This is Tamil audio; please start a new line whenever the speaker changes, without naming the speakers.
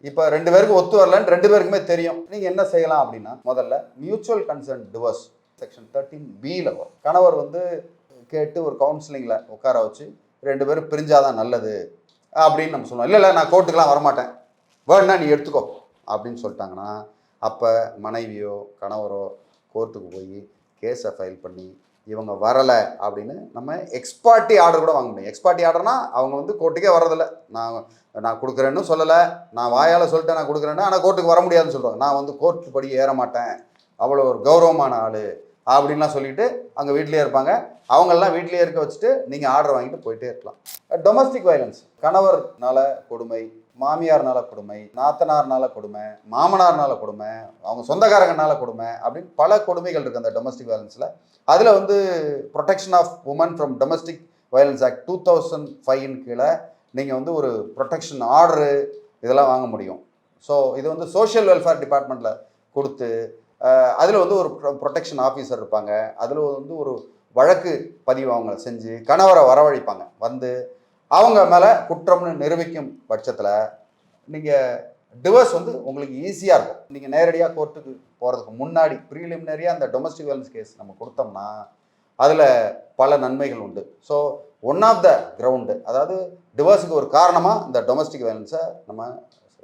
இப்போ 2 பேருக்கு ஒத்து வரலன்னு 2 பேருக்குமே தெரியும். நீங்கள் என்ன செய்யலாம் அப்படின்னா, முதல்ல mutual consent divorce section 13B வரும். கணவர் வந்து கேட்டு ஒரு கவுன்சிலிங்கில் உட்கார வச்சு 2 பேரும் பிரிஞ்சாதான் நல்லது அப்படின்னு நம்ம சொல்லுவோம். இல்லை நான் கோர்ட்டுக்கெலாம் வரமாட்டேன், வேணுன்னா நீ எடுத்துக்கோ அப்படின்னு சொல்லிட்டாங்கன்னா, அப்போ மனைவியோ கணவரோ கோர்ட்டுக்கு போய் கேஸை ஃபைல் பண்ணி இவங்க வரலை அப்படின்னு நம்ம எக்ஸ்பார்ட்டி ஆர்டர் கூட வாங்க முடியும். எக்ஸ்பார்ட்டி ஆர்டர்னா அவங்க வந்து கோர்ட்டுக்கே வர்றதில்லை. நான் கொடுக்குறேன்னு சொல்லலை, நான் வாயால் சொல்லிட்டேன் நான் கொடுக்குறேன்னு, ஆனால் கோர்ட்டுக்கு வர முடியாதுன்னு சொல்கிறாங்க. நான் வந்து கோர்ட்டு படி ஏற மாட்டேன், அவ்வளோ ஒரு கௌரவமான ஆள் அப்படின்லாம் சொல்லிட்டு அங்கே வீட்டிலே இருப்பாங்க. அவங்களெலாம் வீட்டிலே இருக்க வச்சுட்டு நீங்கள் ஆர்டர் வாங்கிட்டு போயிட்டே இருக்கலாம். டொமஸ்டிக் வயலன்ஸ், கணவர்னால கொடுமை, மாமியார்னால கொடுமை, நாத்தனார்னால கொடுமை, மாமனார்னால கொடுமை, அவங்க சொந்தக்காரங்கனால கொடுமை அப்படின்னு பல கொடுமைகள் இருக்குது அந்த டொமஸ்டிக் வயலன்ஸில். அதில் வந்து protection of women from domestic violence act 2005 கீழே நீங்கள் வந்து ஒரு ப்ரொடெக்ஷன் ஆர்டரு இதெல்லாம் வாங்க முடியும். ஸோ இது வந்து சோஷியல் வெல்ஃபேர் டிபார்ட்மெண்ட்டில் கொடுத்து அதில் வந்து ஒரு ப்ரொடெக்ஷன் ஆஃபீஸர் இருப்பாங்க. அதில் வந்து ஒரு வழக்கு பதிவு அவங்கள செஞ்சு கணவரை வரவழைப்பாங்க. வந்து அவங்க மேலே குற்றம்னு நிரூபிக்கும் பட்சத்தில் நீங்கள் டிவோர்ஸ் வந்து உங்களுக்கு ஈஸியாக இருக்கும். நீங்கள் நேரடியாக கோர்ட்டுக்கு போகிறதுக்கு முன்னாடி ப்ரீலிமினரியாக அந்த டொமஸ்டிக் வயலன்ஸ் கேஸ் நம்ம கொடுத்தோம்னா அதில் பல நன்மைகள் உண்டு. So one of the ground, அதாவது டிவோர்ஸுக்கு ஒரு காரணமாக இந்த டொமஸ்டிக் வயலன்ஸை நம்ம